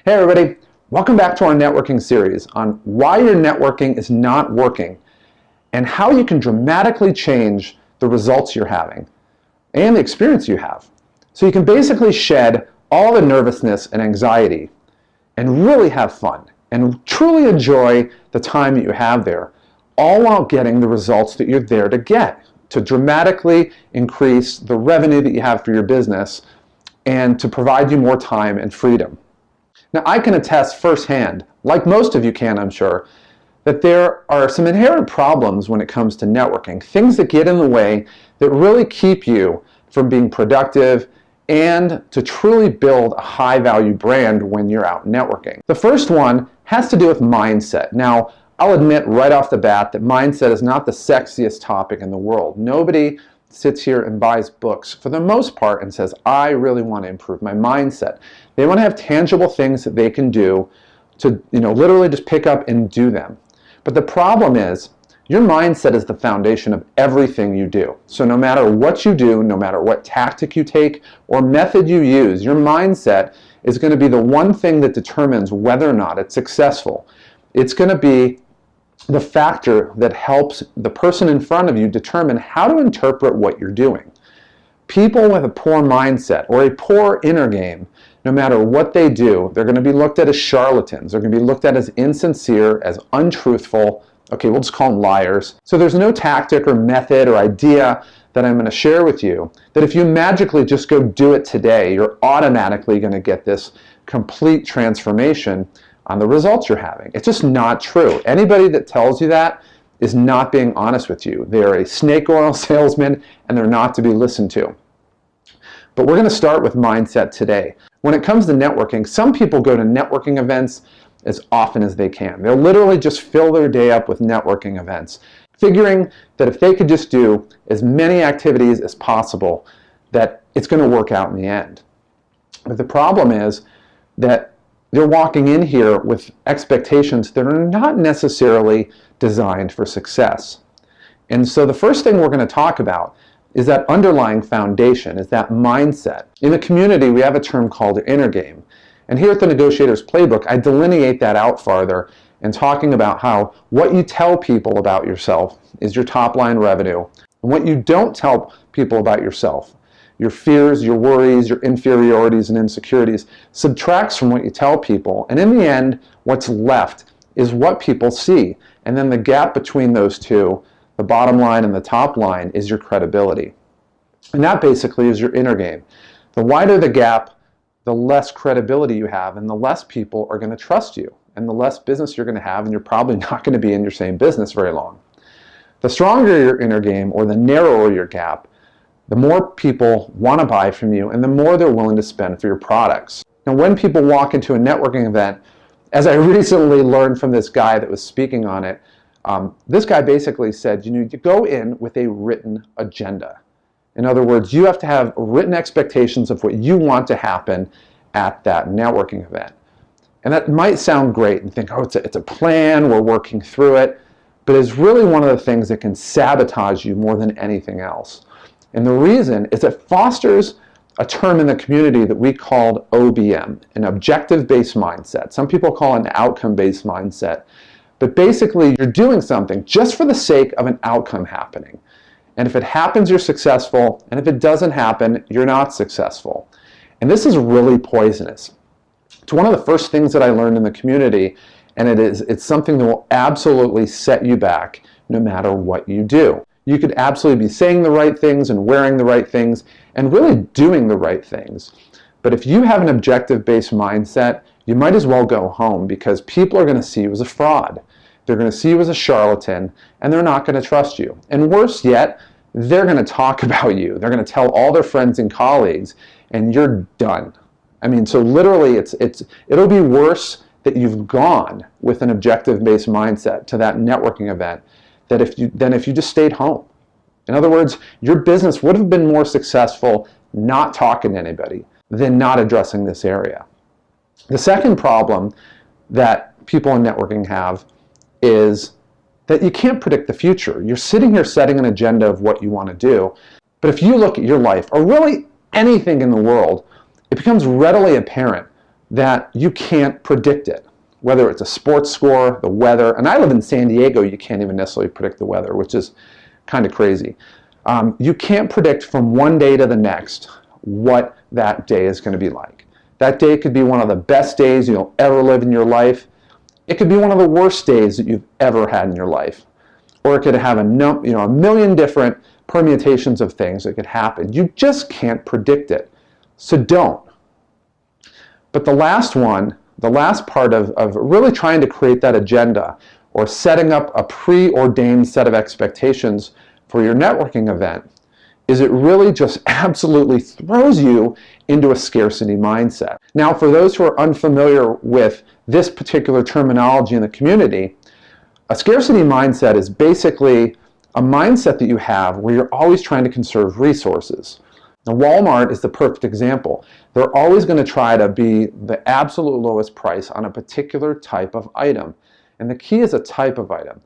Hey everybody, welcome back to our networking series on why your networking is not working and how you can dramatically change the results you're having and the experience you have. So you can basically shed all the nervousness and anxiety and really have fun and truly enjoy the time that you have there, all while getting the results that you're there to get, to dramatically increase the revenue that you have for your business and to provide you more time and freedom. Now, I can attest firsthand, like most of you can, I'm sure, that there are some inherent problems when it comes to networking, things that get in the way that really keep you from being productive and to truly build a high-value brand when you're out networking. The first one has to do with mindset. Now, I'll admit right off the bat that mindset is not the sexiest topic in the world. Nobody sits here and buys books for the most part and says, I really want to improve my mindset. They want to have tangible things that they can do to, literally just pick up and do them. But the problem is, your mindset is the foundation of everything you do. So no matter what you do, no matter what tactic you take or method you use, your mindset is going to be the one thing that determines whether or not it's successful. It's going to be the factor that helps the person in front of you determine how to interpret what you're doing. People with a poor mindset or a poor inner game, no matter what they do, they're going to be looked at as charlatans. They're going to be looked at as insincere, as untruthful. Okay, we'll just call them liars. So there's no tactic or method or idea that I'm going to share with you that if you magically just go do it today, you're automatically going to get this complete transformation on the results you're having. It's just not true. Anybody that tells you that is not being honest with you. They are a snake oil salesman and they're not to be listened to. But we're going to start with mindset today. When it comes to networking, some people go to networking events as often as they can. They'll literally just fill their day up with networking events, figuring that if they could just do as many activities as possible, that it's going to work out in the end. But the problem is that they're walking in here with expectations that are not necessarily designed for success. And so the first thing we're going to talk about is that underlying foundation, is that mindset. In the community, we have a term called the inner game. And here at the Negotiator's Playbook, I delineate that out farther and talking about how what you tell people about yourself is your top line revenue. And what you don't tell people about yourself, your fears, your worries, your inferiorities and insecurities, subtracts from what you tell people. And in the end, what's left is what people see. And then the gap between those two, the bottom line and the top line, is your credibility. And that basically is your inner game. The wider the gap, the less credibility you have, and the less people are going to trust you, and the less business you're going to have, and you're probably not going to be in your same business very long. The stronger your inner game, or the narrower your gap, the more people want to buy from you and the more they're willing to spend for your products. Now, when people walk into a networking event, as I recently learned from this guy that was speaking on it, this guy basically said, you need to go in with a written agenda. In other words, you have to have written expectations of what you want to happen at that networking event. And that might sound great and think, oh, it's a plan, we're working through it, but it's really one of the things that can sabotage you more than anything else. And the reason is it fosters a term in the community that we called OBM, an objective-based mindset. Some people call it an outcome-based mindset. But basically, you're doing something just for the sake of an outcome happening. And if it happens, you're successful. And if it doesn't happen, you're not successful. And this is really poisonous. It's one of the first things that I learned in the community, and it's something that will absolutely set you back no matter what you do. You could absolutely be saying the right things and wearing the right things and really doing the right things. But if you have an objective-based mindset, you might as well go home because people are going to see you as a fraud. They're going to see you as a charlatan and they're not going to trust you. And worse yet, they're going to talk about you. They're going to tell all their friends and colleagues and you're done. I mean, so literally it'll be worse that you've gone with an objective-based mindset to that networking event than if you just stayed home. In other words, your business would have been more successful not talking to anybody than not addressing this area. The second problem that people in networking have is that you can't predict the future. You're sitting here setting an agenda of what you want to do, but if you look at your life, or really anything in the world, it becomes readily apparent that you can't predict it. Whether it's a sports score, the weather, and I live in San Diego, you can't even necessarily predict the weather, which is kind of crazy. You can't predict from one day to the next what that day is going to be like. That day could be one of the best days you'll ever live in your life. It could be one of the worst days that you've ever had in your life. Or it could have a million different permutations of things that could happen. You just can't predict it. So don't. But the last one, the last part of really trying to create that agenda or setting up a preordained set of expectations for your networking event is it really just absolutely throws you into a scarcity mindset. Now, for those who are unfamiliar with this particular terminology in the community, a scarcity mindset is basically a mindset that you have where you're always trying to conserve resources. Now, Walmart is the perfect example. They're always going to try to be the absolute lowest price on a particular type of item. And the key is a type of item,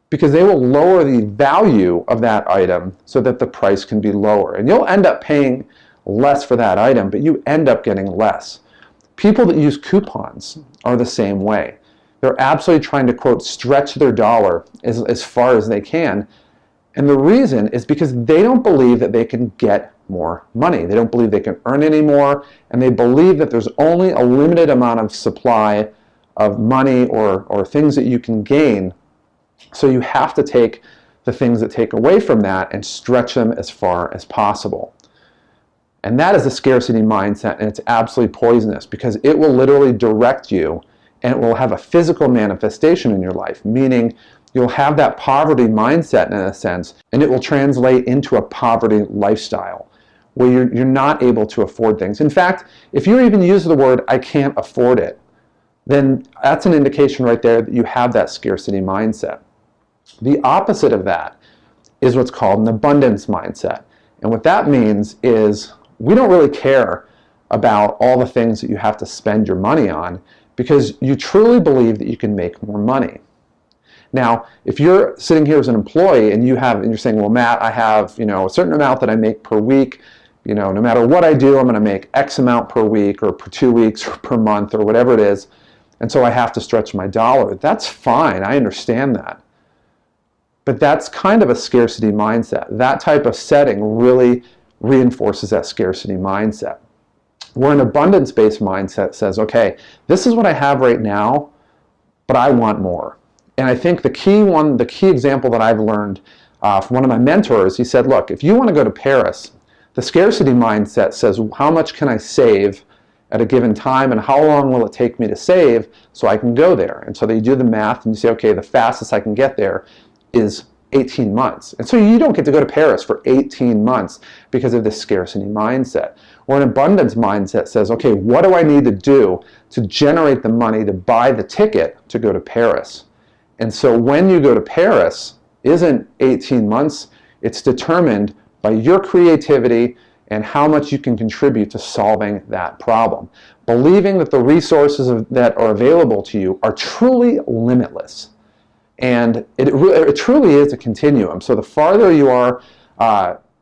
because they will lower the value of that item so that the price can be lower. And you'll end up paying less for that item, but you end up getting less. People that use coupons are the same way. They're absolutely trying to, quote, stretch their dollar as far as they can. And the reason is because they don't believe that they can get more money. They don't believe they can earn any more, and they believe that there's only a limited amount of supply of money or things that you can gain. So you have to take the things that take away from that and stretch them as far as possible. And that is a scarcity mindset, and it's absolutely poisonous because it will literally direct you, and it will have a physical manifestation in your life, meaning you'll have that poverty mindset in a sense, and it will translate into a poverty lifestyle where you're not able to afford things. In fact, if you even use the word, I can't afford it, then that's an indication right there that you have that scarcity mindset. The opposite of that is what's called an abundance mindset. And what that means is we don't really care about all the things that you have to spend your money on because you truly believe that you can make more money. Now, if you're sitting here as an employee and you're saying, well, Matt, I have a certain amount that I make per week. No matter what I do, I'm going to make X amount per week or per 2 weeks or per month or whatever it is. And so I have to stretch my dollar. That's fine. I understand that. But that's kind of a scarcity mindset. That type of setting really reinforces that scarcity mindset. Where an abundance-based mindset says, okay, this is what I have right now, but I want more. And I think the key example that I've learned from one of my mentors, he said, look, if you want to go to Paris, the scarcity mindset says, how much can I save at a given time and how long will it take me to save so I can go there? And so they do the math and you say, okay, the fastest I can get there is 18 months. And so you don't get to go to Paris for 18 months because of this scarcity mindset. Or an abundance mindset says, okay, what do I need to do to generate the money to buy the ticket to go to Paris? And so when you go to Paris, isn't 18 months, it's determined by your creativity and how much you can contribute to solving that problem. Believing that the resources that are available to you are truly limitless. And it truly is a continuum. So the farther you are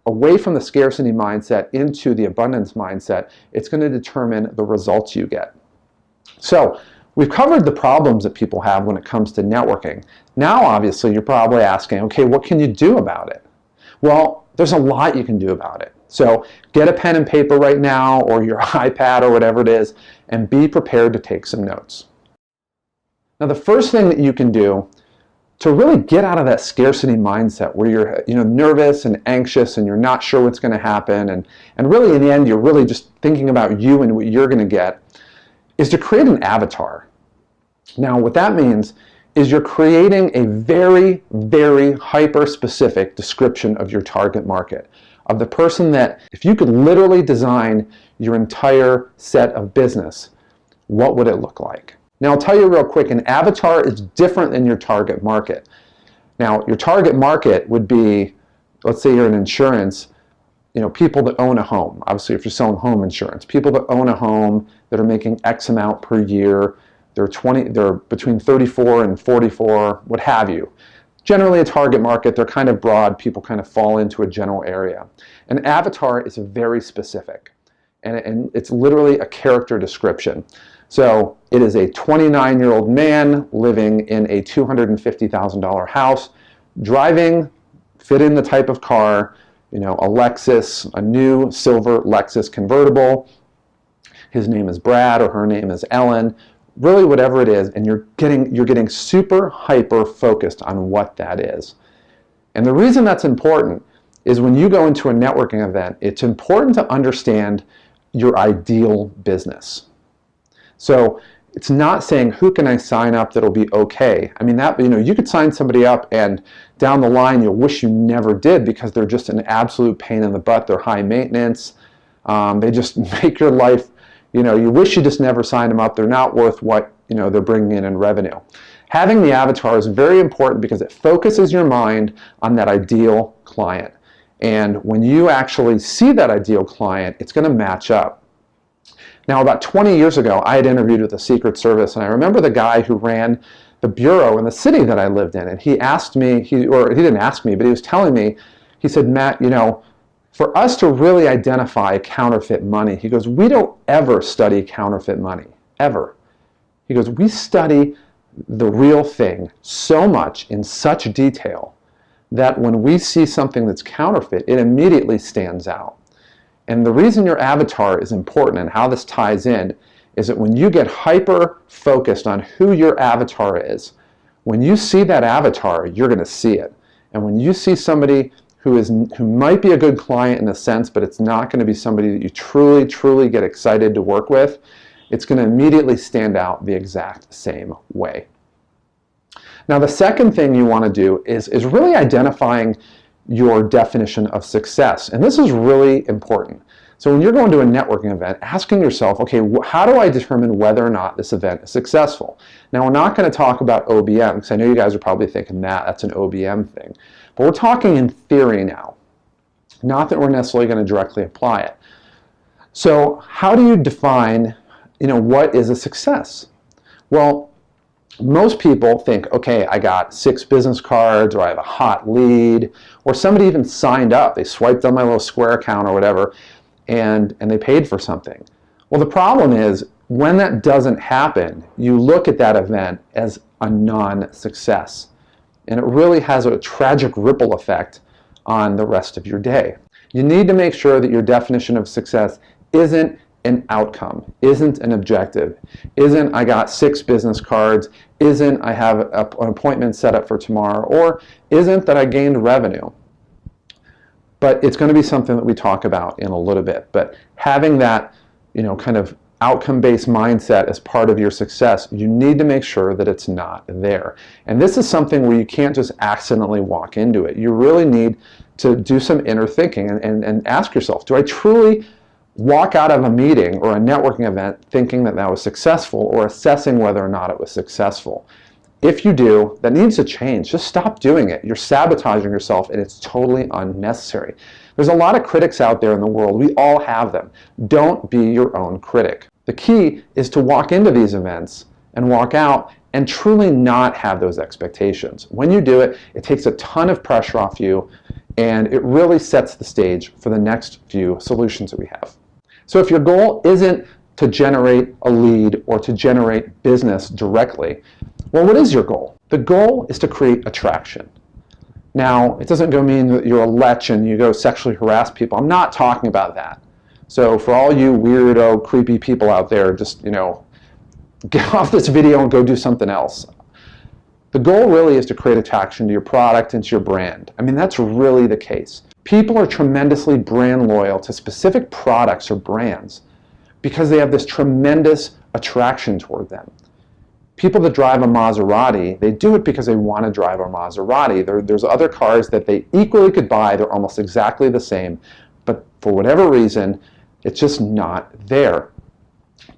away from the scarcity mindset into the abundance mindset, it's going to determine the results you get. So we've covered the problems that people have when it comes to networking. Now, obviously, you're probably asking, okay, what can you do about it? Well, there's a lot you can do about it. So get a pen and paper right now or your iPad or whatever it is and be prepared to take some notes. Now, the first thing that you can do to really get out of that scarcity mindset where you're nervous and anxious and you're not sure what's going to happen and really in the end you're really just thinking about you and what you're going to get is to create an avatar. Now, what that means is you're creating a very, very hyper-specific description of your target market, of the person that, if you could literally design your entire set of business, what would it look like? Now, I'll tell you real quick, an avatar is different than your target market. Now, your target market would be, let's say you're in insurance, people that own a home. Obviously, if you're selling home insurance, people that own a home that are making X amount per year, they're between 34 and 44, what have you. Generally a target market, they're kind of broad, people kind of fall into a general area. An avatar is very specific, and it's literally a character description. So it is a 29-year-old man living in a $250,000 house, driving, fit in the type of car, a Lexus, a new silver Lexus convertible. His name is Brad or her name is Ellen, really whatever it is, and you're getting super hyper focused on what that is. And the reason that's important is when you go into a networking event, it's important to understand your ideal business. So it's not saying, who can I sign up that'll be okay? I mean, that, you could sign somebody up and down the line you'll wish you never did because they're just an absolute pain in the butt. They're high maintenance. They just make your life, you wish you just never signed them up. They're not worth what, they're bringing in revenue. Having the avatar is very important because it focuses your mind on that ideal client. And when you actually see that ideal client, it's going to match up. Now, about 20 years ago, I had interviewed with the Secret Service, and I remember the guy who ran the bureau in the city that I lived in, and he asked me, or he didn't ask me, but he was telling me, he said, Matt, for us to really identify counterfeit money, he goes, we don't ever study counterfeit money, ever. He goes, we study the real thing so much in such detail that when we see something that's counterfeit, it immediately stands out. And the reason your avatar is important and how this ties in is that when you get hyper focused on who your avatar is, when you see that avatar, you're going to see it. And when you see somebody who might be a good client in a sense, but it's not going to be somebody that you truly, truly get excited to work with, it's going to immediately stand out the exact same way. Now, the second thing you want to do is really identifying your definition of success. And this is really important. So when you're going to a networking event, asking yourself, okay, how do I determine whether or not this event is successful? Now, we're not going to talk about OBM, because I know you guys are probably thinking that's an OBM thing. But we're talking in theory now, not that we're necessarily going to directly apply it. So how do you define, what is a success? Well, most people think, okay, I got 6 business cards, or I have a hot lead, or somebody even signed up. They swiped on my little Square account or whatever, and they paid for something. Well, the problem is, when that doesn't happen, you look at that event as a non-success. And it really has a tragic ripple effect on the rest of your day. You need to make sure that your definition of success isn't an outcome, isn't an objective, isn't I got 6 business cards, isn't I have an appointment set up for tomorrow, or isn't that I gained revenue. But it's going to be something that we talk about in a little bit. But having that, kind of outcome-based mindset as part of your success, you need to make sure that it's not there. And this is something where you can't just accidentally walk into it. You really need to do some inner thinking and ask yourself, do I truly walk out of a meeting or a networking event thinking that was successful, or assessing whether or not it was successful? If you do, that needs to change. Just stop doing it. You're sabotaging yourself, and it's totally unnecessary. There's a lot of critics out there in the world. We all have them. Don't be your own critic. The key is to walk into these events and walk out and truly not have those expectations. When you do it, it takes a ton of pressure off you, and it really sets the stage for the next few solutions that we have. So if your goal isn't to generate a lead or to generate business directly, well, what is your goal? The goal is to create attraction. Now, it doesn't mean that you're a lech and you go sexually harass people. I'm not talking about that. So for all you weirdo, creepy people out there, just, get off this video and go do something else. The goal really is to create attraction to your product and to your brand. I mean, that's really the case. People are tremendously brand loyal to specific products or brands because they have this tremendous attraction toward them. People that drive a Maserati, they do it because they want to drive a Maserati. There's other cars that they equally could buy. They're almost exactly the same, but for whatever reason, it's just not there.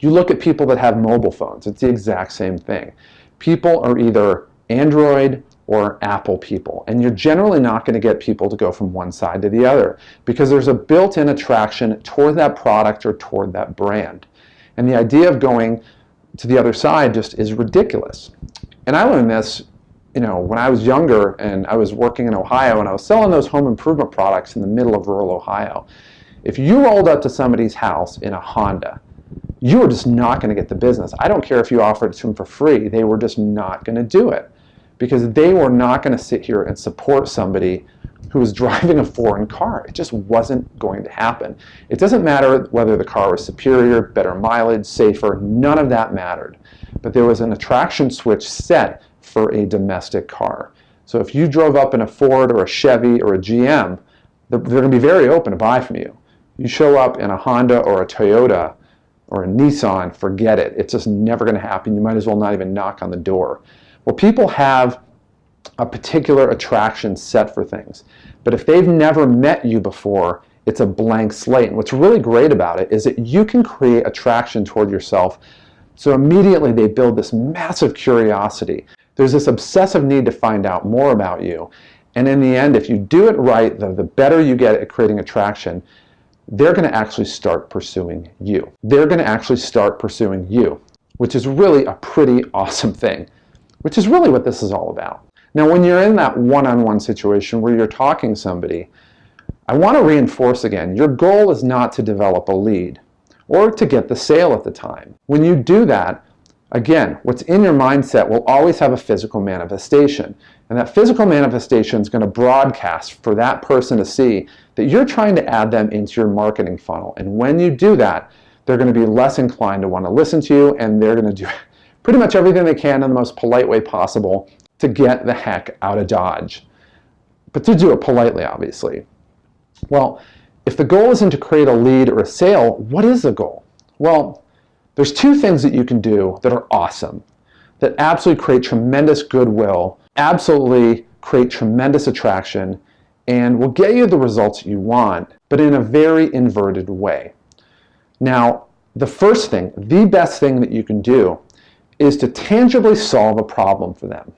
You look at people that have mobile phones, it's the exact same thing. People are either Android or Apple people, and you're generally not going to get people to go from one side to the other because there's a built-in attraction toward that product or toward that brand. And the idea of going to the other side just is ridiculous. And I learned this, when I was younger and I was working in Ohio and I was selling those home improvement products in the middle of rural Ohio. If you rolled up to somebody's house in a Honda you were just not going to get the business. I don't care if you offered it to them for free. They were just not going to do it because they were not going to sit here and support somebody who was driving a foreign car. It just wasn't going to happen. It doesn't matter whether the car was superior, better mileage, safer, none of that mattered. But there was an attraction switch set for a domestic car. So if you drove up in a Ford or a Chevy or a GM, they're going to be very open to buy from you. You show up in a Honda or a Toyota or a Nissan, forget it. It's just never going to happen. You might as well not even knock on the door. Well, people have a particular attraction set for things. But if they've never met you before, it's a blank slate. And what's really great about it is that you can create attraction toward yourself. So immediately they build this massive curiosity. There's this obsessive need to find out more about you. And in the end, if you do it right, the better you get at creating attraction, they're going to actually start pursuing you. They're going to actually start pursuing you, which is really a pretty awesome thing, which is really what this is all about. Now, when you're in that one-on-one situation where you're talking to somebody, I want to reinforce again, your goal is not to develop a lead or to get the sale at the time. When you do that, again, what's in your mindset will always have a physical manifestation. And that physical manifestation is going to broadcast for that person to see that you're trying to add them into your marketing funnel. And when you do that, they're going to be less inclined to want to listen to you, and they're going to do pretty much everything they can in the most polite way possible to get the heck out of Dodge. But to do it politely, obviously. Well, if the goal isn't to create a lead or a sale, what is the goal? Well, there's two things that you can do that are awesome, that absolutely create tremendous goodwill, absolutely create tremendous attraction, and will get you the results you want, but in a very inverted way. Now, the first thing, the best thing that you can do is to tangibly solve a problem for them.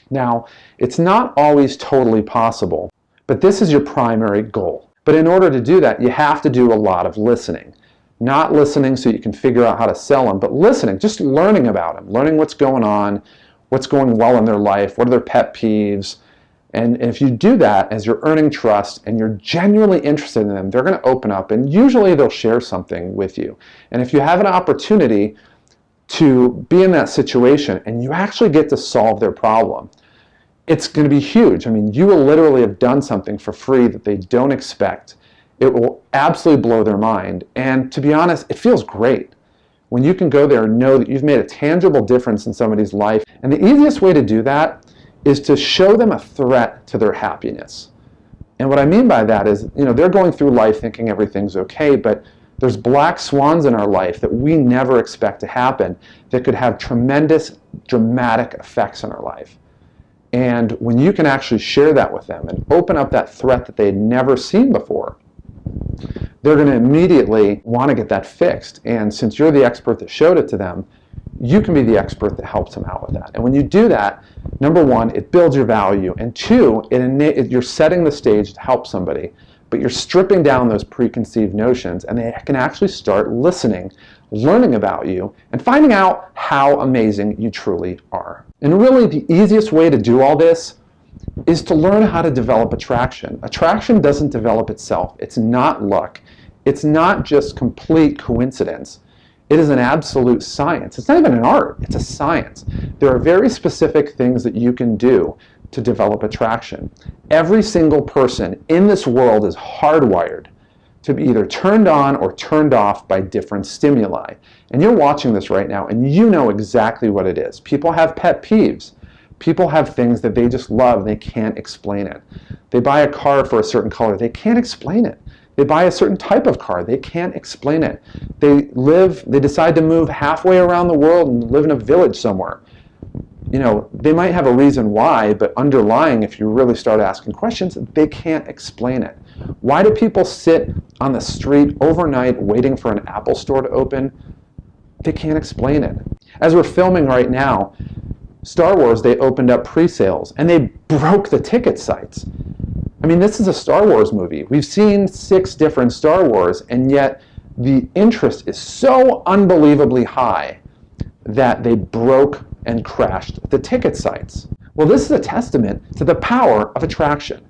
Now, it's not always totally possible, but this is your primary goal. But in order to do that, you have to do a lot of listening. Not listening so you can figure out how to sell them, but listening, just learning about them, learning what's going on, what's going well in their life, what are their pet peeves. And if you do that, as you're earning trust and you're genuinely interested in them, they're going to open up, and usually they'll share something with you. And if you have an opportunity to be in that situation and you actually get to solve their problem, it's going to be huge. I mean, you will literally have done something for free that they don't expect. It will absolutely blow their mind. And to be honest, it feels great when you can go there and know that you've made a tangible difference in somebody's life. And the easiest way to do that is to show them a threat to their happiness. And what I mean by that is, they're going through life thinking everything's okay, but there's black swans in our life that we never expect to happen that could have tremendous, dramatic effects in our life. And when you can actually share that with them and open up that threat that they had never seen before, they're going to immediately want to get that fixed. And since you're the expert that showed it to them, you can be the expert that helps them out with that. And when you do that, number one, it builds your value. And two, you're setting the stage to help somebody, but you're stripping down those preconceived notions, and they can actually start listening, learning about you, and finding out how amazing you truly are. And really, the easiest way to do all this is to learn how to develop attraction. Attraction doesn't develop itself. It's not luck. It's not just complete coincidence. It is an absolute science. It's not even an art. It's a science. There are very specific things that you can do to develop attraction. Every single person in this world is hardwired to be either turned on or turned off by different stimuli. And you're watching this right now, and you know exactly what it is. People have pet peeves. People have things that they just love, and they can't explain it. They buy a car for a certain color. They can't explain it. They buy a certain type of car. They can't explain it. They decide to move halfway around the world and live in a village somewhere. They might have a reason why, but underlying, if you really start asking questions, they can't explain it. Why do people sit on the street overnight waiting for an Apple store to open? They can't explain it. As we're filming right now, Star Wars, they opened up pre-sales, and they broke the ticket sites. I mean, this is a Star Wars movie. We've seen 6 different Star Wars, and yet the interest is so unbelievably high that they broke and crashed the ticket sites. Well, this is a testament to the power of attraction.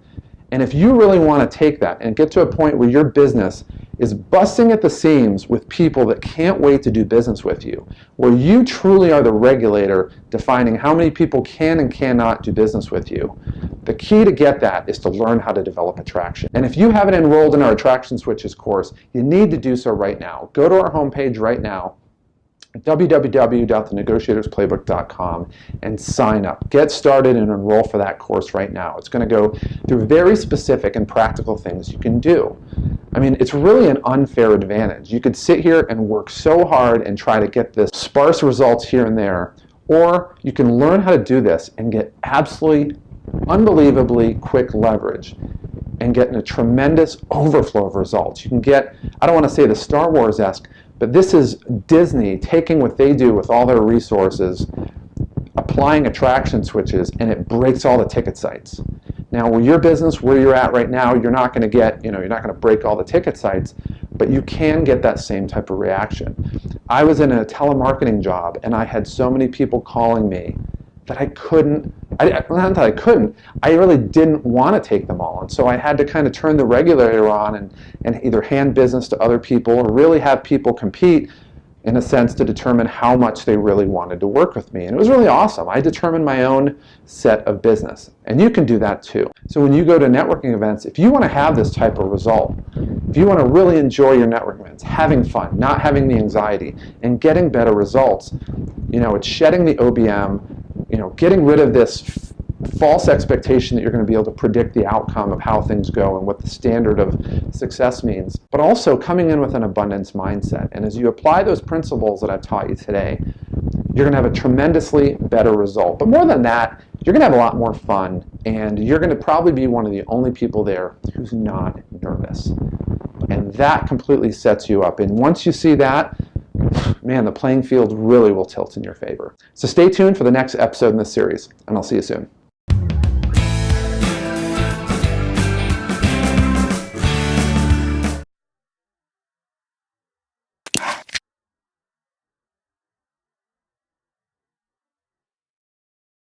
And if you really want to take that and get to a point where your business is busting at the seams with people that can't wait to do business with you, where you truly are the regulator defining how many people can and cannot do business with you. The key to get that is to learn how to develop attraction. And if you haven't enrolled in our Attraction Switches course, you need to do so right now. Go to our homepage right now, www.thenegotiatorsplaybook.com, and sign up. Get started and enroll for that course right now. It's going to go through very specific and practical things you can do. I mean, it's really an unfair advantage. You could sit here and work so hard and try to get this sparse results here and there, or you can learn how to do this and get absolutely unbelievably quick leverage and get a tremendous overflow of results. You can get, I don't want to say the Star Wars-esque, but this is Disney taking what they do with all their resources, applying attraction switches, and it breaks all the ticket sites. Now, with your business, where you're at right now, you're not going to get, you're not going to break all the ticket sites, but you can get that same type of reaction. I was in a telemarketing job, and I had so many people calling me that I couldn't, not that I couldn't, I really didn't want to take them all. And so I had to kind of turn the regulator on and either hand business to other people or really have people compete, in a sense, to determine how much they really wanted to work with me. And it was really awesome. I determined my own set of business. And you can do that too. So when you go to networking events, if you want to have this type of result, if you want to really enjoy your networking events, having fun, not having the anxiety, and getting better results, it's shedding the OBM, getting rid of this false expectation that you're going to be able to predict the outcome of how things go and what the standard of success means, but also coming in with an abundance mindset. And as you apply those principles that I've taught you today, you're going to have a tremendously better result. But more than that, you're going to have a lot more fun, and you're going to probably be one of the only people there who's not nervous. And that completely sets you up. And once you see that, man, the playing field really will tilt in your favor. So stay tuned for the next episode in this series, and I'll see you soon.